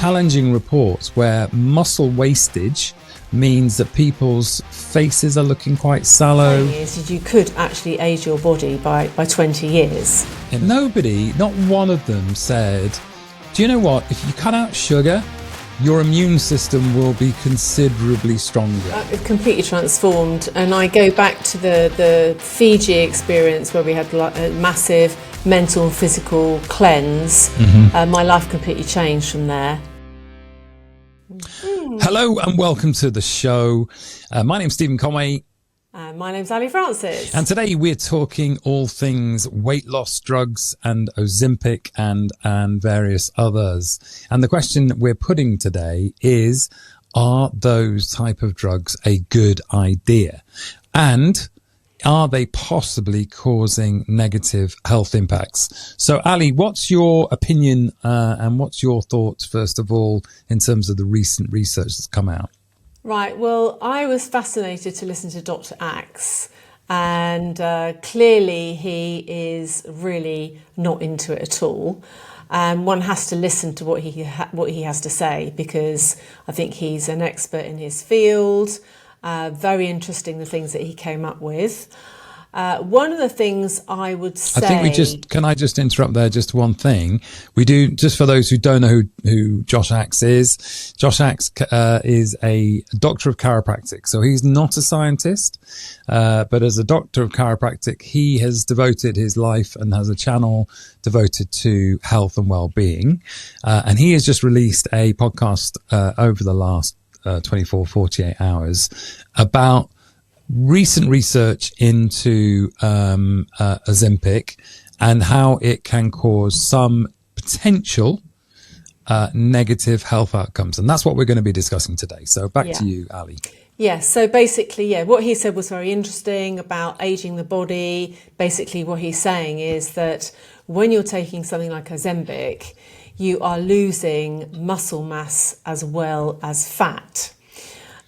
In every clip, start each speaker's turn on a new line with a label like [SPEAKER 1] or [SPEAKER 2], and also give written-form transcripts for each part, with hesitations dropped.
[SPEAKER 1] challenging reports where muscle wastage means that people's faces are looking quite sallow.
[SPEAKER 2] Is you could actually age your body by 20 years.
[SPEAKER 1] And nobody, not one of them said, do you know what, if you cut out sugar, your immune system will be considerably stronger.
[SPEAKER 2] Completely transformed. And I go back to the Fiji experience where we had a massive mental and physical cleanse. My life completely changed from there.
[SPEAKER 1] Hello and welcome to the show. My name's Stephen Conway.
[SPEAKER 2] My name's Ali Francis.
[SPEAKER 1] And today we're talking all things weight loss drugs and Ozempic and various others. And the question we're putting today is, are those type of drugs a good idea? And are they possibly causing negative health impacts? So, Ali, what's your opinion and what's your thoughts, first of all, in terms of the recent research that's come out?
[SPEAKER 2] Right, well, I was fascinated to listen to Dr. Axe, and clearly he is really not into it at all. One has to listen to what he has to say, because I think he's an expert in his field. Very interesting, the things that he came up with. One of the things I would say...
[SPEAKER 1] I think can I just interrupt there, just one thing? We do, just for those who don't know who Josh Axe is, Josh Axe is a doctor of chiropractic. So he's not a scientist, but as a doctor of chiropractic, he has devoted his life and has a channel devoted to health and well-being. And he has just released a podcast over the last 48 hours about recent research into Ozempic and how it can cause some potential negative health outcomes. And that's what we're going to be discussing today. So back to you, Ali.
[SPEAKER 2] Yeah, so basically, what he said was very interesting about aging the body. Basically, what he's saying is that when you're taking something like Ozempic, you are losing muscle mass as well as fat.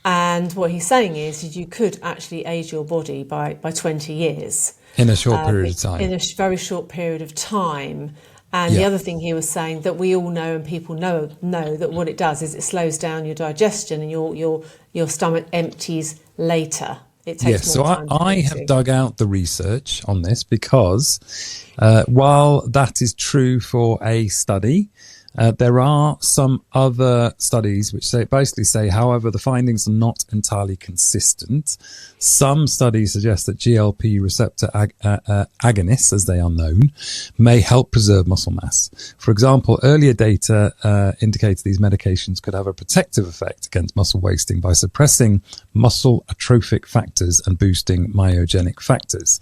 [SPEAKER 2] And what he's saying is you could actually age your body by 20 years.
[SPEAKER 1] In a short period of time.
[SPEAKER 2] In a very short period of time. And the other thing he was saying that we all know and people know that what it does is it slows down your digestion and your stomach empties later. It takes more time.
[SPEAKER 1] So I have dug out the research on this because while that is true for a study, there are some other studies which basically say, however, the findings are not entirely consistent. Some studies suggest that GLP receptor agonists, as they are known, may help preserve muscle mass. For example, earlier data indicates these medications could have a protective effect against muscle wasting by suppressing muscle atrophic factors and boosting myogenic factors.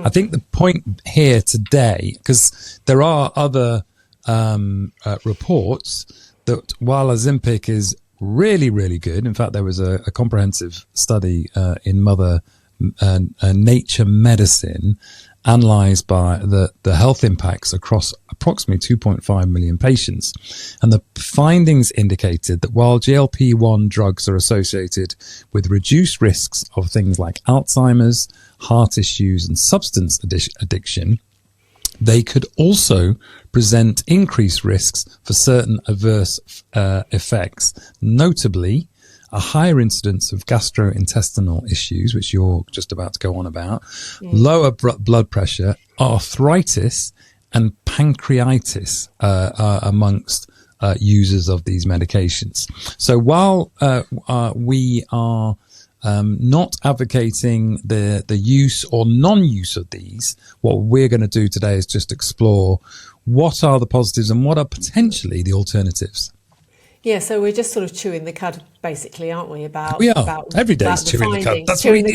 [SPEAKER 1] I think the point here today, because there are other reports that while Ozempic is really, really good, in fact, there was a comprehensive study in Nature Medicine analyzed by the health impacts across approximately 2.5 million patients. And the findings indicated that while GLP-1 drugs are associated with reduced risks of things like Alzheimer's, heart issues, and substance addiction, they could also present increased risks for certain adverse effects, notably a higher incidence of gastrointestinal issues, which you're just about to go on about, lower blood pressure, arthritis, and pancreatitis amongst users of these medications. So while we are not advocating the use or non-use of these, what we're going to do today is just explore what are the positives and what are potentially the alternatives.
[SPEAKER 2] Yeah, so we're just sort of chewing the cud, basically, aren't we?
[SPEAKER 1] We are. Every day is chewing the cud. That's what we do.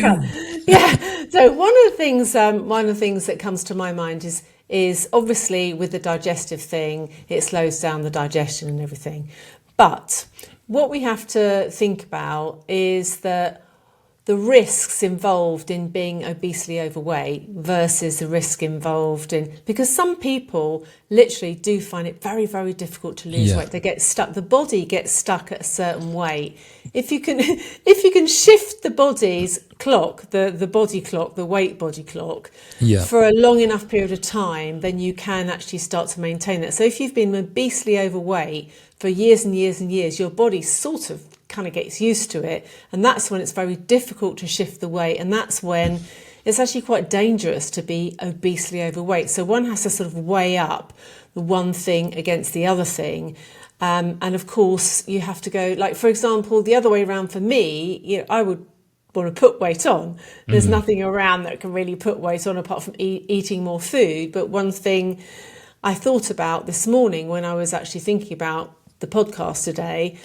[SPEAKER 2] Yeah. So one of the things that comes to my mind is obviously with the digestive thing, it slows down the digestion and everything. But what we have to think about is that the risks involved in being obesely overweight versus the risk involved in, because some people literally do find it very, very difficult to lose weight. They get stuck, the body gets stuck at a certain weight. If you can shift the body's clock, the body clock, the weight body clock, for a long enough period of time, then you can actually start to maintain that. So if you've been obesely overweight for years and years and years, your body sort of kind of gets used to it, and that's when it's very difficult to shift the weight, and that's when it's actually quite dangerous to be obesely overweight. So one has to sort of weigh up the one thing against the other thing, and of course you have to go, like, for example, the other way around for me, I would want to put weight on. There's nothing around that can really put weight on apart from eating more food. But one thing I thought about this morning when I was actually thinking about the podcast today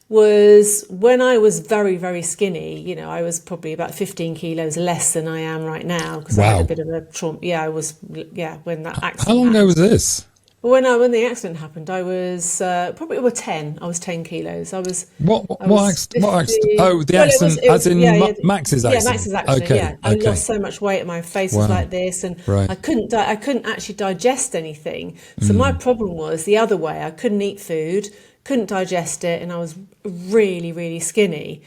[SPEAKER 2] was when I was very, very skinny. I was probably about 15 kilos less than I am right now, because I had a bit of a trauma. When that accident
[SPEAKER 1] How long ago was this?
[SPEAKER 2] When the accident happened, I was probably over 10. I was 10 kilos.
[SPEAKER 1] What accident? Oh, the accident, as in Max's accident.
[SPEAKER 2] Yeah, Max's accident.
[SPEAKER 1] Okay.
[SPEAKER 2] Yeah, I lost so much weight, and my face was like this, and I couldn't actually digest anything. So my problem was the other way. I couldn't eat food, couldn't digest it, and I was really, really skinny.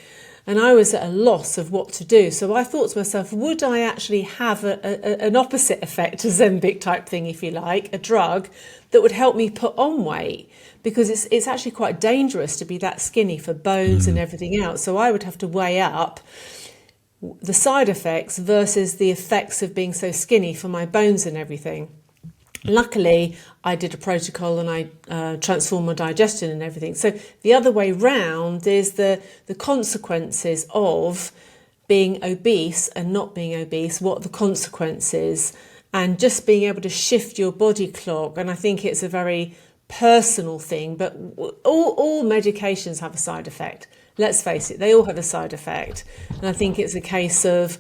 [SPEAKER 2] And I was at a loss of what to do. So I thought to myself, would I actually have an opposite effect, a Ozempic type thing, if you like, a drug that would help me put on weight? Because it's actually quite dangerous to be that skinny for bones and everything else. So I would have to weigh up the side effects versus the effects of being so skinny for my bones and everything. Luckily, I did a protocol and I transformed my digestion and everything. So the other way round is the consequences of being obese and not being obese, what are the consequences, and just being able to shift your body clock. And I think it's a very personal thing, but all medications have a side effect. Let's face it, they all have a side effect. And I think it's a case of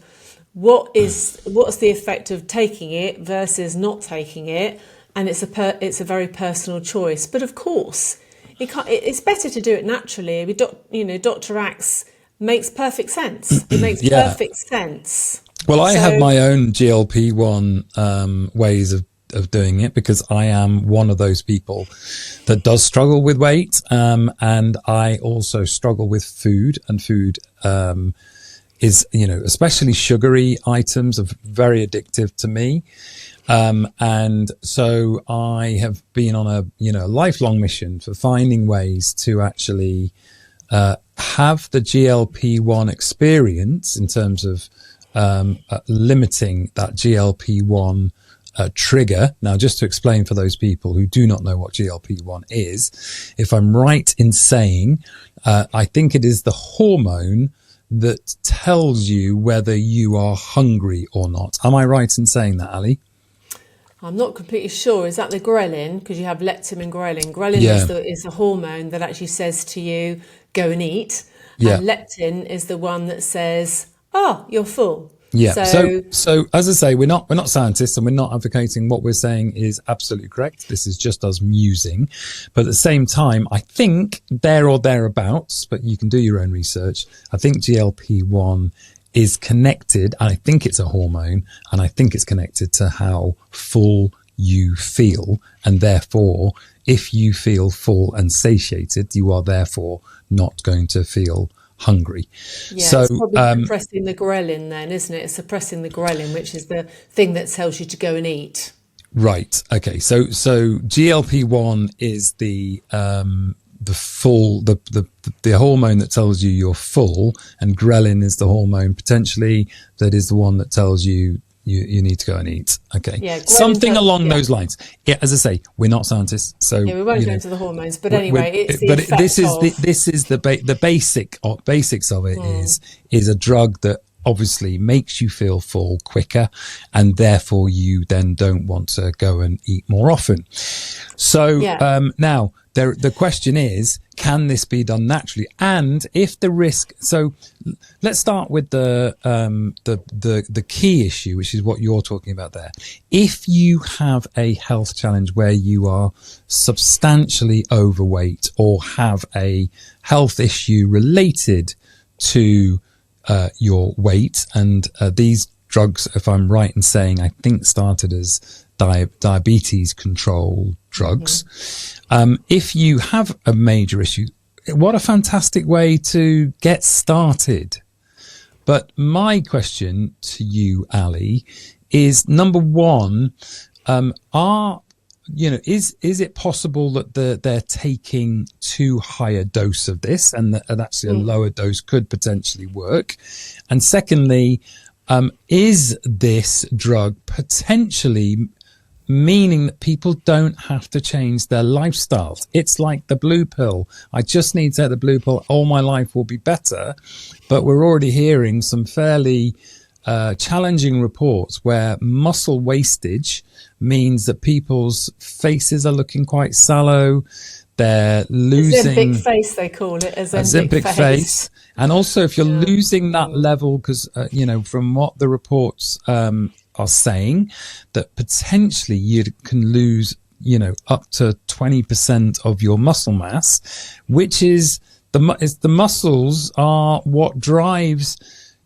[SPEAKER 2] what's the effect of taking it versus not taking it, and it's a very personal choice. But of course, it's better to do it naturally. Dr. Axe makes perfect sense. It makes perfect sense.
[SPEAKER 1] Well, I have my own GLP-1 ways of doing it, because I am one of those people that does struggle with weight, and I also struggle with food, and food is, especially sugary items are very addictive to me. And so I have been on a, lifelong mission for finding ways to actually, have the GLP-1 experience in terms of, limiting that GLP-1 trigger. Now, just to explain for those people who do not know what GLP-1 is, if I'm right in saying, I think it is the hormone that tells you whether you are hungry or not. Am I right in saying that, Ali?
[SPEAKER 2] I'm not completely sure. Is that the ghrelin? Because you have leptin and ghrelin. Ghrelin is the hormone that actually says to you, go and eat. Yeah. And leptin is the one that says, you're full.
[SPEAKER 1] Yeah. So as I say, we're not scientists, and we're not advocating what we're saying is absolutely correct. This is just us musing. But at the same time, I think there or thereabouts, but you can do your own research, I think GLP-1 is connected. I think it's a hormone, and I think it's connected to how full you feel. And therefore, if you feel full and satiated, you are therefore not going to feel hungry.
[SPEAKER 2] Yeah, so it's probably suppressing the ghrelin then, isn't it? It's suppressing the ghrelin, which is the thing that tells you to go and eat.
[SPEAKER 1] Right. Okay. So GLP-1 is the hormone that tells you you're full, and ghrelin is the hormone potentially that is the one that tells you you need to go and eat. Okay. Yeah, something along those lines. Yeah, as I say, we're not scientists, so
[SPEAKER 2] we won't go into the hormones. But anyway,
[SPEAKER 1] this is the basics of it. Is a drug that obviously makes you feel full quicker, and therefore you then don't want to go and eat more often. So now the question is, can this be done naturally? And if the risk, so let's start with the key issue, which is what you're talking about there. If you have a health challenge where you are substantially overweight or have a health issue related to your weight. And these drugs, if I'm right in saying, I think started as diabetes control drugs. If you have a major issue, what a fantastic way to get started. But my question to you, Ali, is number one, is it possible that they're taking too high a dose of this, and that actually a lower dose could potentially work? And secondly, is this drug potentially meaning that people don't have to change their lifestyles? It's like the blue pill. I just need to take the blue pill. All my life will be better. But we're already hearing some fairly challenging reports where muscle wastage means that people's faces are looking quite sallow. They're losing
[SPEAKER 2] Ozempic face, they call it.
[SPEAKER 1] Ozempic face. And also, if you're losing that level, because from what the reports are saying, that potentially you can lose up to 20% of your muscle mass, which is the muscles are what drives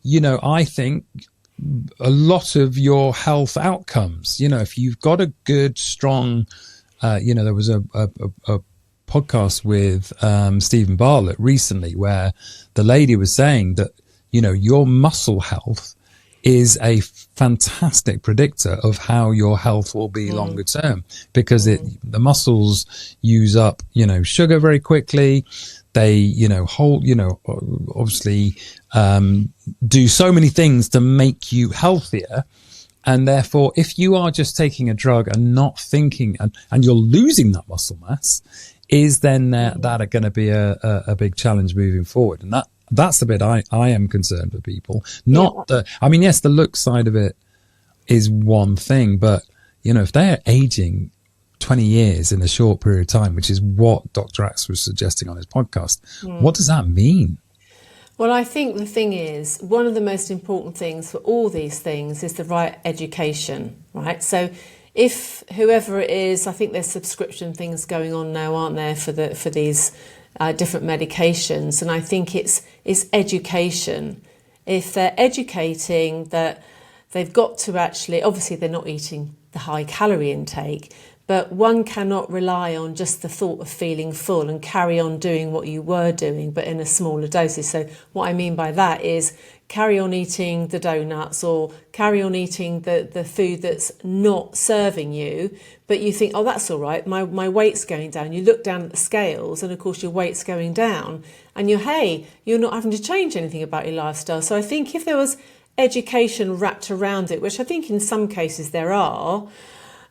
[SPEAKER 1] I think a lot of your health outcomes. If you've got a good strong there was a podcast with Stephen Bartlett recently where the lady was saying that your muscle health is a fantastic predictor of how your health will be longer term, because the muscles use up sugar very quickly. They obviously do so many things to make you healthier. And therefore, if you are just taking a drug and not thinking, and you're losing that muscle mass, is then that are going to be a big challenge moving forward. And that's the bit I am concerned with people. Yes, the look side of it is one thing, but if they're aging 20 years in a short period of time, which is what Dr. Axe was suggesting on his podcast, what does that mean?
[SPEAKER 2] Well, I think the thing is, one of the most important things for all these things is the right education, right? So if whoever it is, I think there's subscription things going on now, aren't there, for these different medications, and I think it's education. If they're educating that they've got to actually, obviously they're not eating the high calorie intake, but one cannot rely on just the thought of feeling full and carry on doing what you were doing, but in a smaller doses. So what I mean by that is carry on eating the donuts or carry on eating the food that's not serving you, but you think, oh, that's all right, my weight's going down. You look down at the scales and of course your weight's going down, and you're not having to change anything about your lifestyle. So I think if there was education wrapped around it, which I think in some cases there are,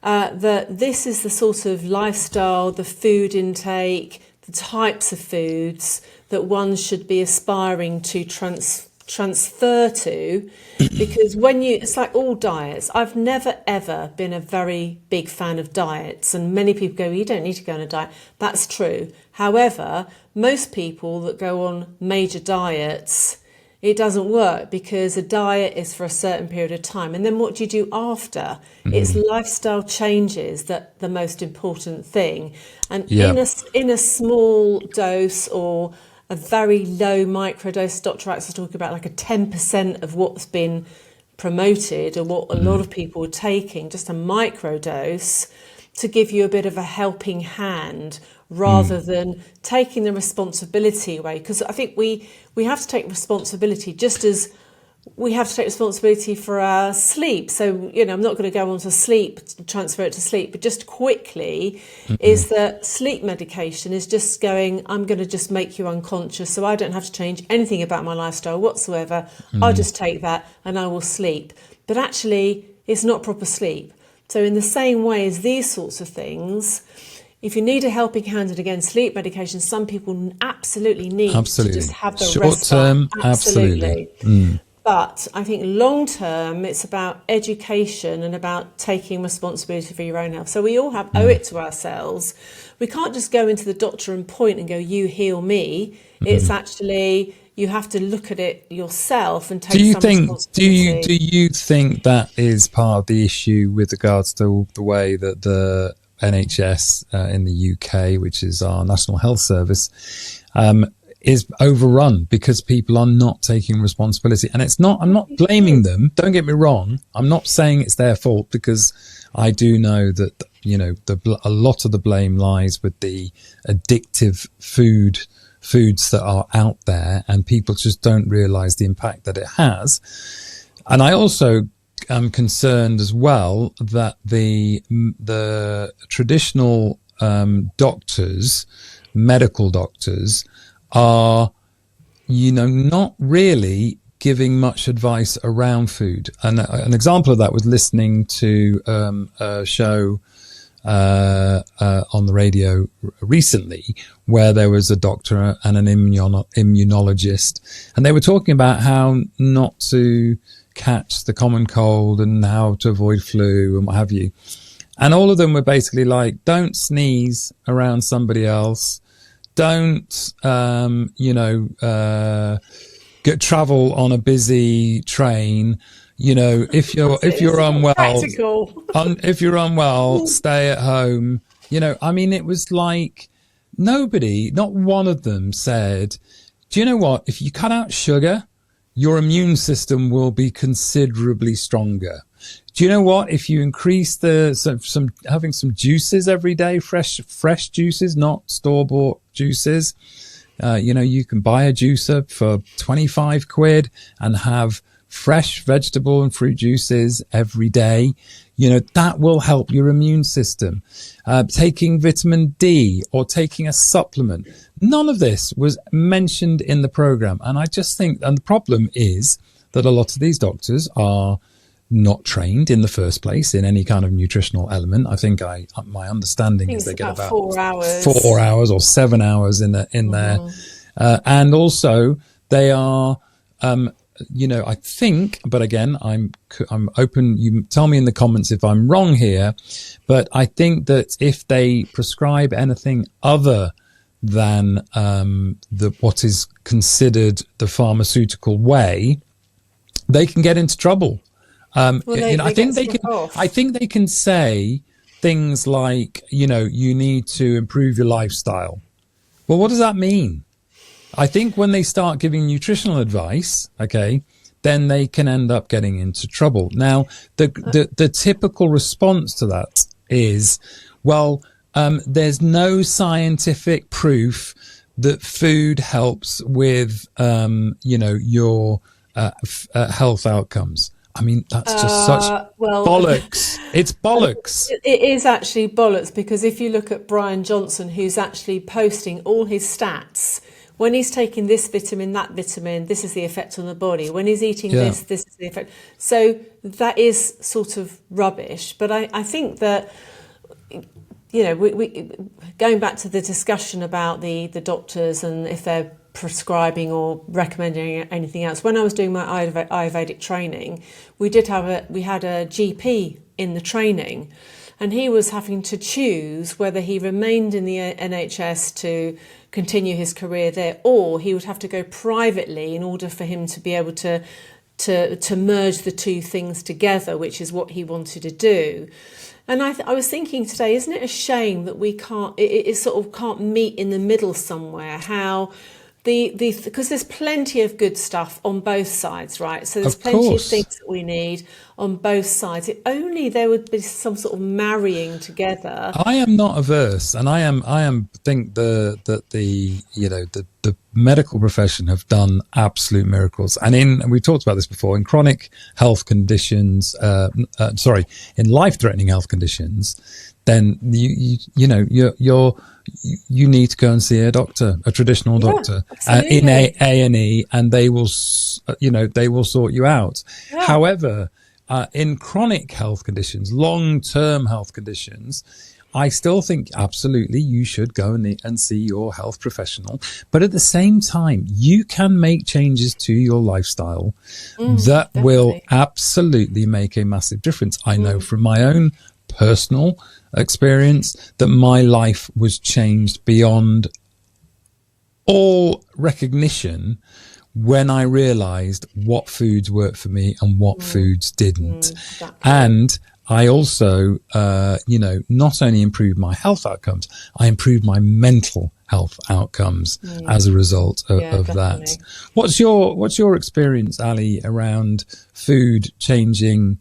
[SPEAKER 2] that this is the sort of lifestyle, the food intake, the types of foods that one should be aspiring to transfer to, because it's like all diets. I've never ever been a very big fan of diets, and many people go, you don't need to go on a diet. That's true. However, most people that go on major diets, it doesn't work, because a diet is for a certain period of time. And then what do you do after? It's lifestyle changes that the most important thing. And in a small dose or a very low microdose, Dr. Axe was talking about like a 10% of what's been promoted or what a lot of people are taking, just a microdose to give you a bit of a helping hand, rather than taking the responsibility away. Because I think we have to take responsibility, just as we have to take responsibility for our sleep. So, I'm not going to go on to sleep, transfer it to sleep, but just quickly is that sleep medication is just going, I'm going to just make you unconscious, so I don't have to change anything about my lifestyle whatsoever. I'll just take that and I will sleep. But actually, it's not proper sleep. So in the same way as these sorts of things, if you need a helping hand, and again, sleep medication, some people absolutely need to just have the
[SPEAKER 1] short
[SPEAKER 2] rest
[SPEAKER 1] term,
[SPEAKER 2] absolutely. But I think long term, it's about education and about taking responsibility for your own health. So we all owe it to ourselves. We can't just go into the doctor and point and go, you heal me. It's actually, you have to look at it yourself and take responsibility.
[SPEAKER 1] Do you think that is part of the issue with regards to the way that the NHS in the UK, which is our National Health Service, is overrun because people are not taking responsibility. And I'm not blaming them. Don't get me wrong. I'm not saying it's their fault, because I do know that, a lot of the blame lies with the addictive foods that are out there, and people just don't realize the impact that it has. And I also am concerned as well that the traditional doctors, medical doctors, are, not really giving much advice around food. And an example of that was listening to a show on the radio recently, where there was a doctor and an immunologist, and they were talking about how not to catch the common cold and how to avoid flu and what have you. And all of them were basically like, don't sneeze around somebody else. Don't, travel on a busy train. If you're unwell, stay at home. It was like not one of them said, do you know what? If you cut out sugar, your immune system will be considerably stronger. Do you know what? If you increase having some juices every day, fresh juices, not store-bought juices. You can buy a juicer for 25 quid and have fresh vegetable and fruit juices every day. That will help your immune system. Taking vitamin D or taking a supplement. None of this was mentioned in the program. And I just think, and the problem is that a lot of these doctors are not trained in the first place in any kind of nutritional element. I think my understanding is they get about 4 hours or 7 hours in there. And also they are, I think, but again, I'm open. You tell me in the comments if I'm wrong here, but I think that if they prescribe anything other than what is considered the pharmaceutical way, they can get into trouble. I think they can say things like, you need to improve your lifestyle. Well, what does that mean? I think when they start giving nutritional advice, okay, then they can end up getting into trouble. Now, the typical response to that is, well, there's no scientific proof that food helps with, your health outcomes. I mean, that's just such bollocks. It's bollocks.
[SPEAKER 2] It is actually bollocks, because if you look at Brian Johnson, who's actually posting all his stats, when he's taking this vitamin, that vitamin, this is the effect on the body. When he's eating this is the effect. So that is sort of rubbish. But I think that, we going back to the discussion about the doctors and if they're prescribing or recommending anything else. When I was doing my Ayurvedic training, we had a GP in the training, and he was having to choose whether he remained in the NHS to continue his career there, or he would have to go privately in order for him to be able to merge the two things together, which is what he wanted to do. And I was thinking today, isn't it a shame that we can't meet in the middle somewhere? How because there's plenty of good stuff on both sides, right? So there's plenty of things that we need on both sides. If only there would be some sort of marrying together.
[SPEAKER 1] I am not averse, and I think the medical profession have done absolute miracles. And we talked about this before, in chronic health conditions, in life-threatening health conditions, then you need to go and see a doctor, a traditional doctor, in A&E, and they will sort you out. Yeah. However, in chronic health conditions, long-term health conditions, I still think absolutely you should go and see your health professional. But at the same time, you can make changes to your lifestyle that will absolutely make a massive difference. I know from my own personal experience that my life was changed beyond all recognition when I realized what foods worked for me and what foods didn't. Exactly. And I also, not only improved my health outcomes, I improved my mental health outcomes as a result of that. What's your experience, Ali, around food changing,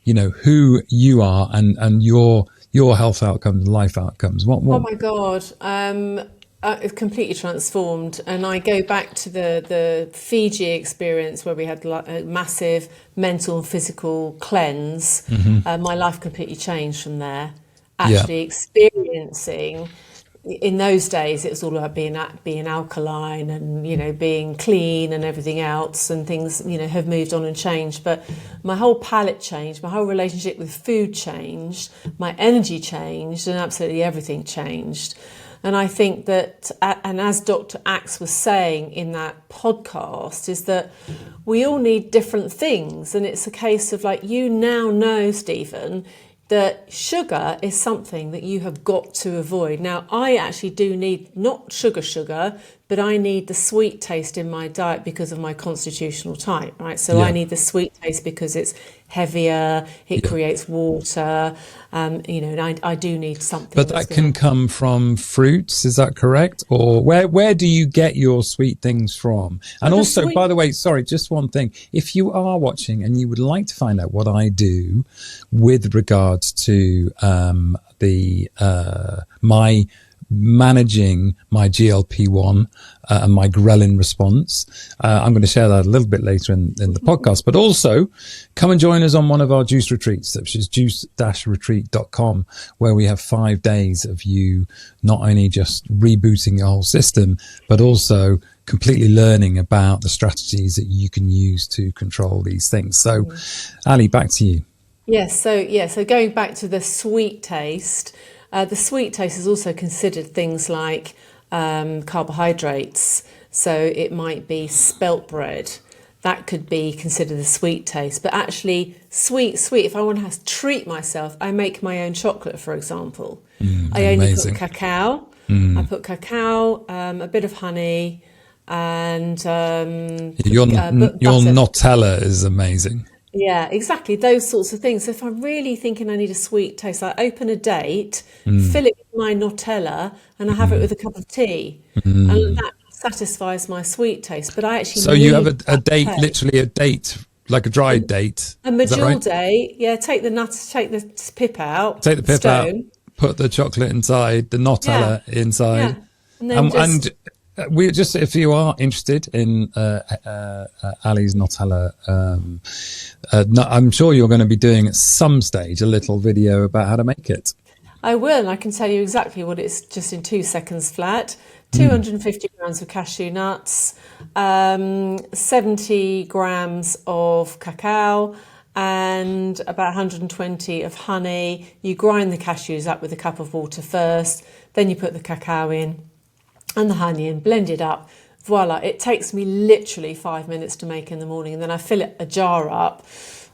[SPEAKER 1] who you are and your health outcomes, life outcomes? What?
[SPEAKER 2] Oh my God. It's completely transformed. And I go back to the Fiji experience where we had a massive mental and physical cleanse. My life completely changed from there. Actually experiencing, in those days, it was all about being alkaline and, being clean and everything else, and things, have moved on and changed. But my whole palate changed, my whole relationship with food changed, my energy changed, and absolutely everything changed. And I think that, and as Dr. Axe was saying in that podcast, is that we all need different things. And it's a case of you now know, Stephen, that sugar is something that you have got to avoid. Now, I actually do need not sugar, but I need the sweet taste in my diet because of my constitutional type, right? So I need the sweet taste because it's heavier, it creates water, and I do need something.
[SPEAKER 1] But that can come from fruits, is that correct? Or where do you get your sweet things from? And also, by the way, sorry, just one thing. If you are watching and you would like to find out what I do with regards to my managing my GLP-1 and my ghrelin response. I'm going to share that a little bit later in the podcast, but also come and join us on one of our juice retreats, which is juice-retreat.com, where we have 5 days of you not only just rebooting your whole system, but also completely learning about the strategies that you can use to control these things. So, Ali, back to you.
[SPEAKER 2] Yes. So going back to the sweet taste, the sweet taste is also considered things like carbohydrates. So it might be spelt bread. That could be considered a sweet taste. But actually, sweet, if I want to treat myself, I make my own chocolate, for example. I only put cacao. I put cacao, a bit of honey, and
[SPEAKER 1] your Nutella is amazing.
[SPEAKER 2] Yeah, exactly. Those sorts of things. So if I'm really thinking I need a sweet taste, I open a date, fill it with my Nutella, and I have it with a cup of tea. And that satisfies my sweet taste. But I actually
[SPEAKER 1] So you have a date, literally a date, like a dried date.
[SPEAKER 2] A medjool date. Yeah, take the pip out.
[SPEAKER 1] Take the pip out, put the chocolate inside, the Nutella inside.
[SPEAKER 2] Yeah. And
[SPEAKER 1] we just, if you are interested in Ali's Nutella, I'm sure you're going to be doing at some stage a little video about how to make it.
[SPEAKER 2] I will, and I can tell you exactly what it's just in 2 seconds flat. 250 grams of cashew nuts, 70 grams of cacao, and about 120 of honey. You grind the cashews up with a cup of water first, then you put the cacao in and the honey and blend it up. Voila, it takes me literally 5 minutes to make in the morning, and then I fill a jar up.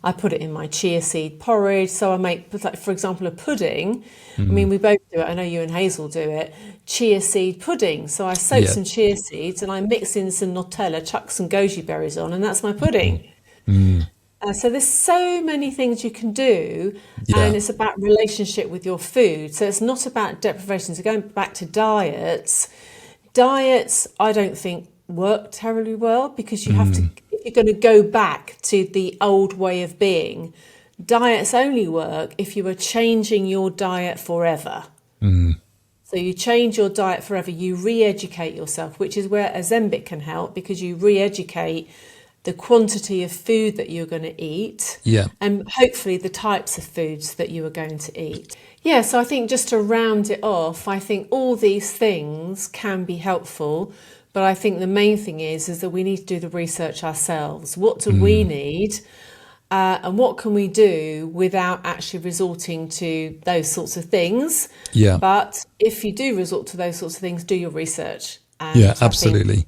[SPEAKER 2] I put it in my chia seed porridge. So I make, like, for example, a pudding. I mean, we both do it. I know you and Hazel do it. Chia seed pudding. So I soak some chia seeds and I mix in some Nutella, chuck some goji berries on, and that's my pudding. So there's so many things you can do, and it's about relationship with your food. So it's not about deprivation. So going back to diets, I don't think work terribly well, because you have to, if you're going to go back to the old way of being, diets only work if you are changing your diet forever. So you change your diet forever, you re-educate yourself, which is where Ozempic can help, because you re-educate the quantity of food that you're going to eat, and hopefully the types of foods that you are going to eat. Yeah, so I think just to round it off, I think all these things can be helpful, but I think the main thing is that we need to do the research ourselves. What do we need, and what can we do without actually resorting to those sorts of things? But if you do resort to those sorts of things, do your research. And
[SPEAKER 1] absolutely.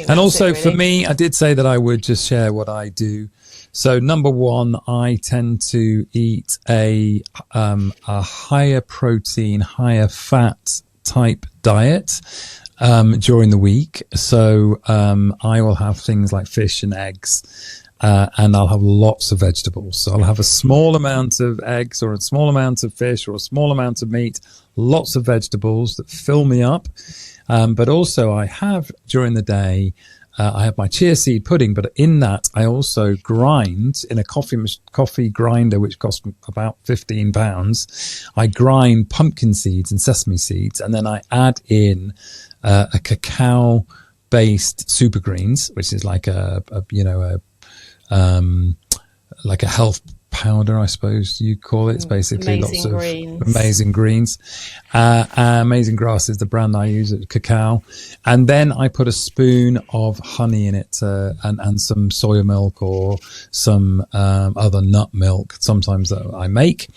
[SPEAKER 1] And also really, for me, I did say that I would just share what I do. So number one, I tend to eat a higher protein, higher fat type diet during the week. So I will have things like fish and eggs, and I'll have lots of vegetables. So I'll have a small amount of eggs, or a small amount of fish, or a small amount of meat, lots of vegetables that fill me up. But also I have during the day, I have my chia seed pudding, but in that I also grind in a coffee grinder, which costs about £15. I grind pumpkin seeds and sesame seeds, and then I add in a cacao based super greens, which is like like a health powder, I suppose you call it. It's basically lots of amazing greens. Amazing Grass is the brand I use at cacao. And then I put a spoon of honey in it, and some soya milk or some other nut milk sometimes that I make.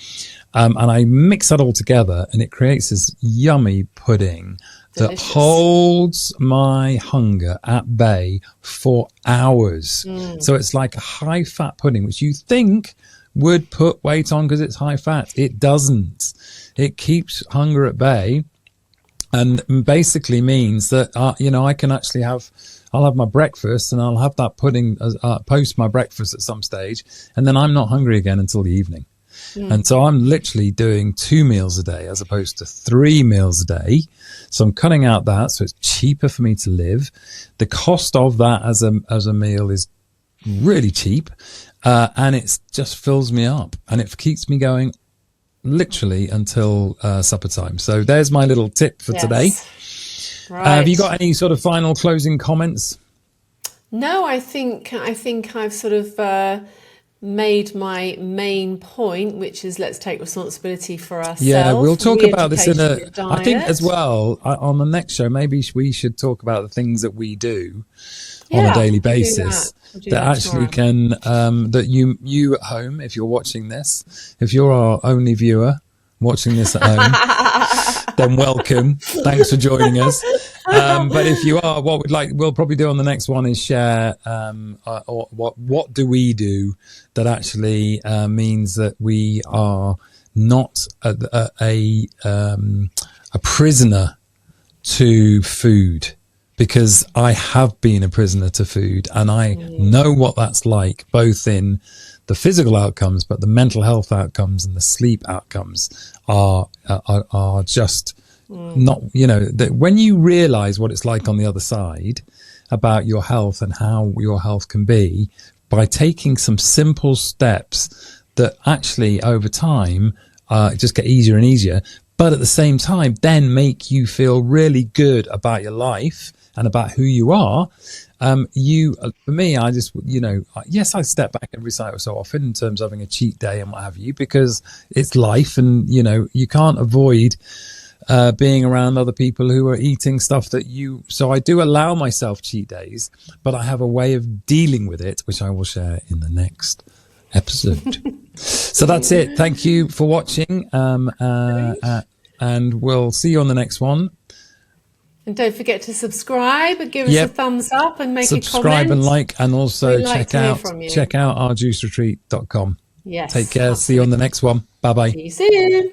[SPEAKER 1] And I mix that all together, and it creates this yummy pudding that holds my hunger at bay for hours. So it's like a high fat pudding, which you think would put weight on because it's high fat. It doesn't. It keeps hunger at bay, and basically means that, I can actually I'll have my breakfast and I'll have that pudding post my breakfast at some stage, and then I'm not hungry again until the evening. And so I'm literally doing 2 meals a day as opposed to 3 meals a day. So I'm cutting out that. So it's cheaper for me to live. The cost of that as a meal is really cheap. And it just fills me up, and it keeps me going literally until supper time. So there's my little tip for today. Right. Have you got any sort of final closing comments?
[SPEAKER 2] No, I think I've sort of made my main point, which is let's take responsibility for ourselves.
[SPEAKER 1] Yeah, we'll talk about this I think as well on the next show. Maybe we should talk about the things that we do on a daily basis that actually can that you at home, if you're watching this, if you're our only viewer watching this at home, then welcome. Thanks for joining us. But if you are, we'll probably do on the next one is share what do we do that actually means that we are not a prisoner to food. Because I have been a prisoner to food, and I know what that's like, both in the physical outcomes, but the mental health outcomes and the sleep outcomes are just not, that when you realize what it's like on the other side about your health and how your health can be, by taking some simple steps that actually over time just get easier and easier, but at the same time then make you feel really good about your life and about who you are. For me, I just, yes, I step back every so often in terms of having a cheat day and what have you, because it's life, and, you can't avoid being around other people who are eating stuff so I do allow myself cheat days, but I have a way of dealing with it, which I will share in the next episode. So that's it. Thank you for watching. And we'll see you on the next one.
[SPEAKER 2] And don't forget to subscribe and give us a thumbs up and make a comment.
[SPEAKER 1] Subscribe and like, and also check out ourjuiceretreat.com.
[SPEAKER 2] Yes.
[SPEAKER 1] Take care. See you on the next one. Bye-bye.
[SPEAKER 2] See you soon.